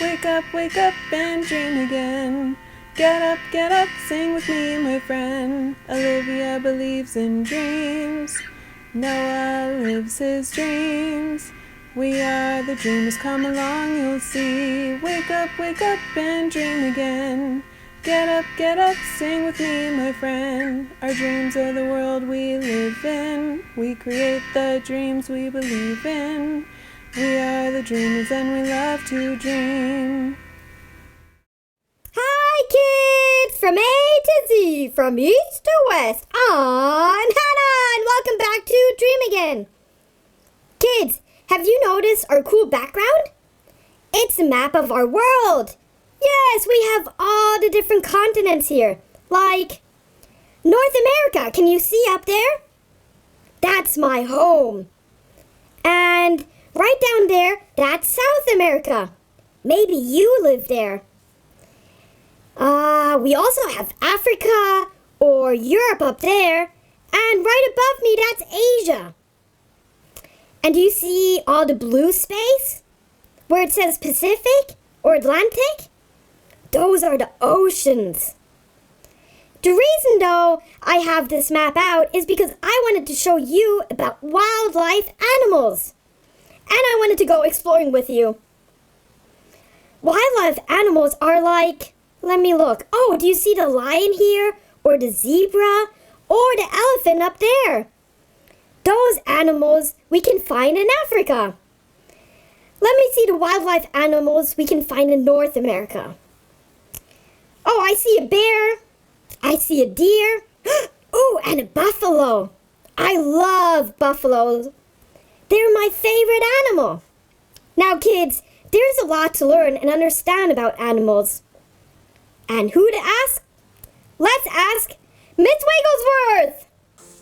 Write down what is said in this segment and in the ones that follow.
wake up and dream again. Get up, sing with me, my friend. Olivia believes in dreams. Noah lives his dreams. We are the dreamers, come along, you'll see. Wake up and dream again. Get up, sing with me, my friend. Our dreams are the world we live in. We create the dreams we believe in. We are the dreamers and we love to dream. Hi kids, from A to Z, from East to West, I'm Hannah and welcome back to Dream Again. Kids, have you noticed our cool background? It's a map of our world. Yes, we have all the different continents here, like North America. Can you see up there? That's my home. And right down there, that's South America. Maybe you live there. We also have Africa or Europe up there. And right above me, that's Asia. And do you see all the blue space? Where it says Pacific or Atlantic? Those are the oceans. The reason, though, I have this map out is because I wanted to show you about wildlife animals. And I wanted to go exploring with you. Wildlife animals are like, let me look. Oh, do you see the lion here? Or the zebra? Or the elephant up there? Those animals we can find in Africa. Let me see the wildlife animals we can find in North America. Oh, I see a bear. I see a deer. Oh, and a buffalo. I love buffaloes. They're my favorite animal. Now, kids, there's a lot to learn and understand about animals. And who to ask? Let's ask Miss Wigglesworth.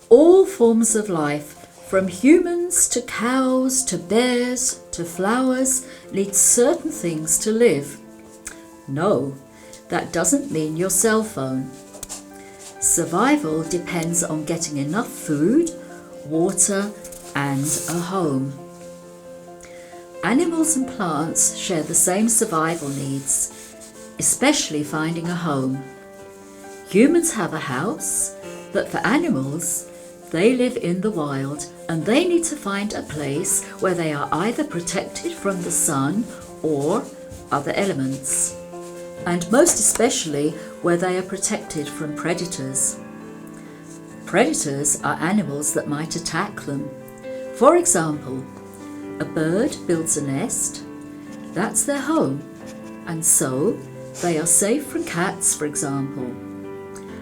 All forms of life, from humans to cows to bears to flowers, need certain things to live. No, that doesn't mean your cell phone. Survival depends on getting enough food, water, and a home. Animals and plants share the same survival needs, especially finding a home. Humans have a house, but for animals, they live in the wild and they need to find a place where they are either protected from the sun or other elements, and most especially where they are protected from predators. Predators are animals that might attack them. For example, a bird builds a nest, that's their home, and so they are safe from cats, for example.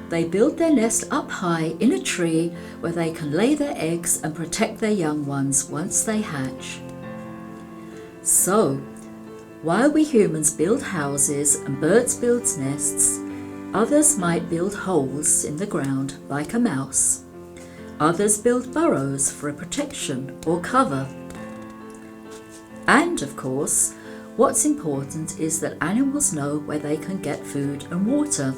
They build their nest up high in a tree where they can lay their eggs and protect their young ones once they hatch. So, while we humans build houses and birds build nests, others might build holes in the ground like a mouse. Others build burrows for a protection or cover. And of course, what's important is that animals know where they can get food and water.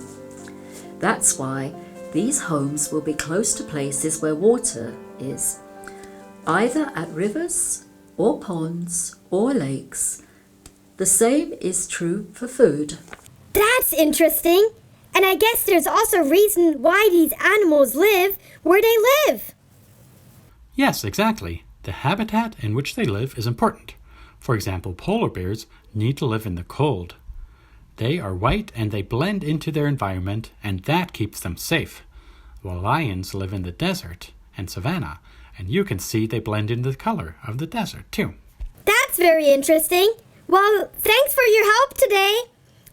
That's why these homes will be close to places where water is, either at rivers or ponds or lakes. The same is true for food. That's interesting. And I guess there's also a reason why these animals live where they live. Yes, exactly. The habitat in which they live is important. For example, polar bears need to live in the cold. They are white and they blend into their environment, and that keeps them safe. While lions live in the desert and savanna, and you can see they blend into the color of the desert too. That's very interesting. Well, thanks for your help today.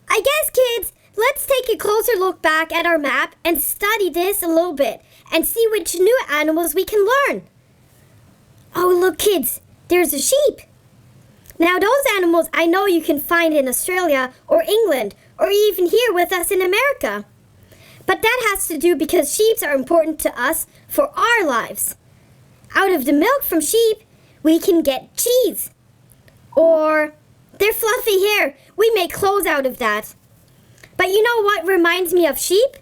I guess, kids, let's take a closer look back at our map and study this a little bit and see which new animals we can learn. Oh, look, kids, there's a sheep. Now, those animals I know you can find in Australia or England or even here with us in America. But that has to do because sheep are important to us for our lives. Out of the milk from sheep, we can get cheese. Or their fluffy hair, we make clothes out of that. But you know what reminds me of sheep?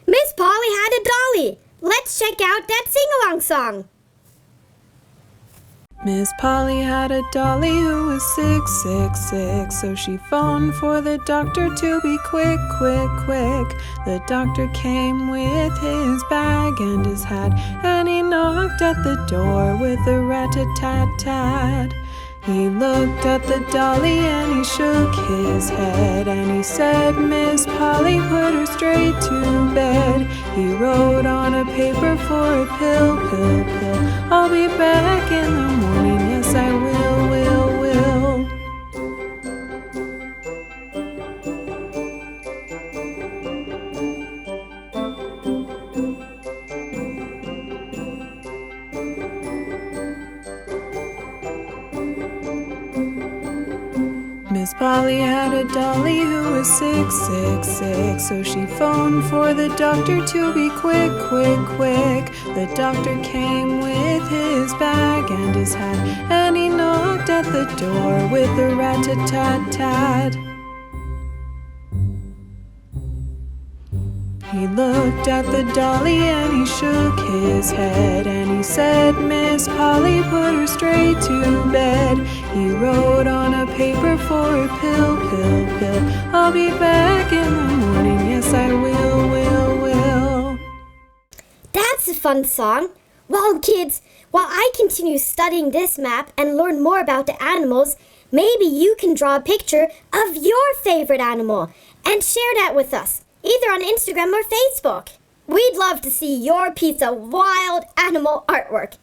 Miss Polly had a dolly. Let's check out that sing-along song. Miss Polly had a dolly who was sick, sick, sick, so she phoned for the doctor to be quick, quick, quick. The doctor came with his bag and his hat, and he knocked at the door with a rat-a-tat-tat. He looked at the dolly and he shook his head, and he said, Miss Polly, put her straight to bed. He wrote on a paper for a pill, pill, pill. I'll be back in the morning, yes I will, will, will. Miss Polly had a dolly who was sick, sick, sick, so she phoned for the doctor to be quick, quick, quick. The doctor came with his bag and his hat, and he knocked at the door with a rat-a-tat-tat. He looked at the dolly and he shook his head, and he said, Miss Polly, put her straight to bed. He wrote on a paper for a pill, pill, pill. I'll be back in the morning, yes I will, will. That's a fun song. Well, kids, while I continue studying this map and learn more about the animals, maybe you can draw a picture of your favorite animal and share that with us, either on Instagram or Facebook. We'd love to see your piece of wild animal artwork.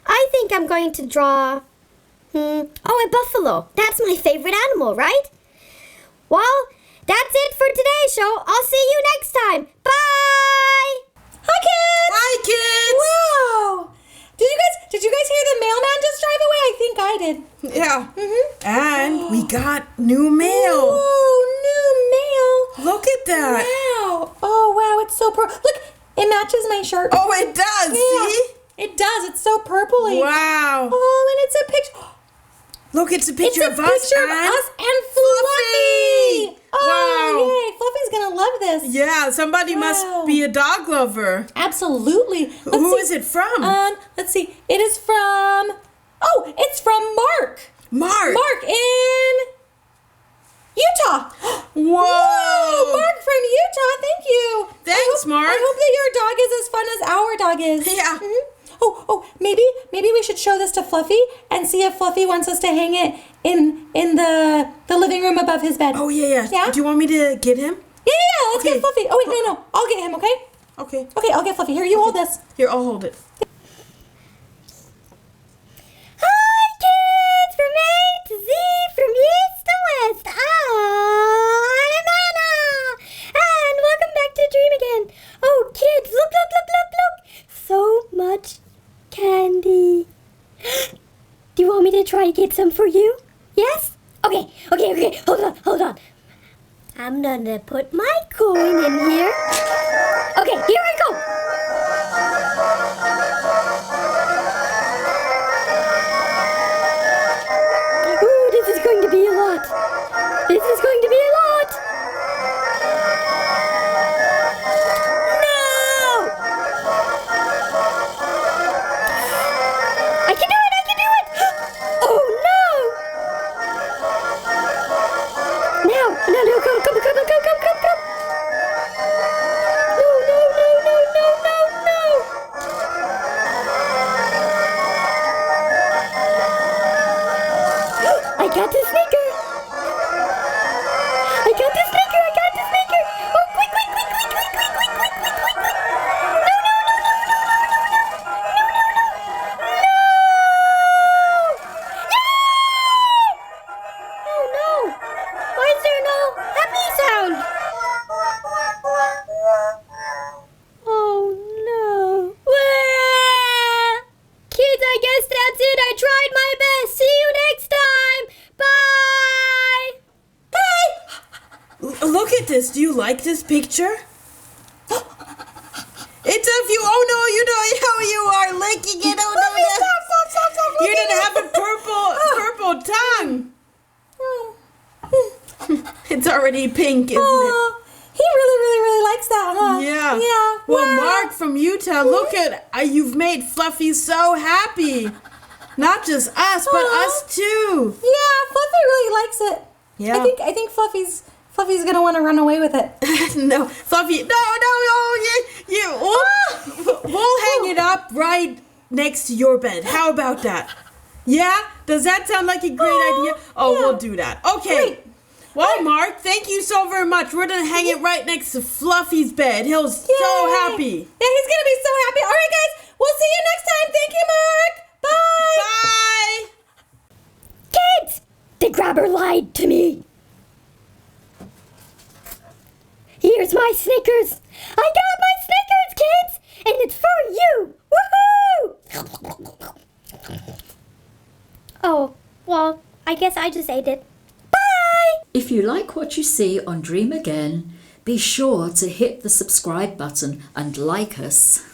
I think I'm going to draw, a buffalo. That's my favorite animal, right? Well, that's it for today's show. I'll see you next time. Bye! Hi, kids! Hi, kids! Wow! Did you guys hear the mailman just drive away? I think I did. Yeah. And we got new mail. Oh, new mail. Look at that. Wow. Oh, wow. It's so Look, it matches my shirt. Oh, it does. Yeah, See? it does. It's so purpley. Wow. Oh, and it's a picture. Look, it's a picture of us and Fluffy. Oh, Wow. yay. Fluffy's going to love this. Yeah, somebody must be a dog lover. Absolutely. Who is it from? Let's see. It is from... Oh, it's from Mark. Mark. Mark in Utah. Whoa. Mark from Utah. Thank you. Thanks, Mark. I hope that your dog is as fun as our dog is. Yeah. Oh, maybe we should show this to Fluffy and see if Fluffy wants us to hang it in the living room above his bed. Oh, yeah. Yeah? Do you want me to get him? Yeah. Let's Okay. get Fluffy. Oh, wait, no. I'll get him, okay? Okay. Okay, I'll get Fluffy. Here, you hold this. Here, I'll hold it. Hi, kids! From A to Z, from east to west. I'm Anna! And welcome back to Dream Again. Oh, kids, look. So much candy. Do you want me to try to get some for you? Yes? Okay. Hold on. I'm gonna put my coin in here. Okay, here I go. Ooh, this is going to be a lot. No! I can do it! Oh, no! Now, come. No. I got the sneaker. Oh, quick. Oh no! Why is there no happy sound? Oh no! Well, kids, I guess that's it. I tried my best. See you next time. Bye. Look at this. Do you like this picture? It's of you. Oh, no, you know how you are licking it. Oh, no. Stop. You didn't have a purple tongue. It's already pink, isn't it? Oh, he really likes that, huh? Yeah. Yeah. Well, wow. Mark from Utah, look at you've made Fluffy so happy. Not just us, but us too. Yeah, Fluffy really likes it. Yeah. I think Fluffy's gonna want to run away with it. No, Fluffy, no, we'll hang it up right next to your bed. How about that? Yeah? Does that sound like a great idea? Oh, yeah. we'll do that. Okay. Great. Well, Mark, thank you so very much. We're gonna hang it right next to Fluffy's bed. He'll so happy. Yeah, he's gonna be so happy. All right, guys, we'll see you next time. Thank you, Mark. Bye. Bye. Kids! The grabber lied to me. Here's my Snickers. I got my Snickers, kids, and it's for you. Woohoo! Oh, well, I guess I just ate it. Bye! If you like what you see on Dream Again, be sure to hit the subscribe button and like us.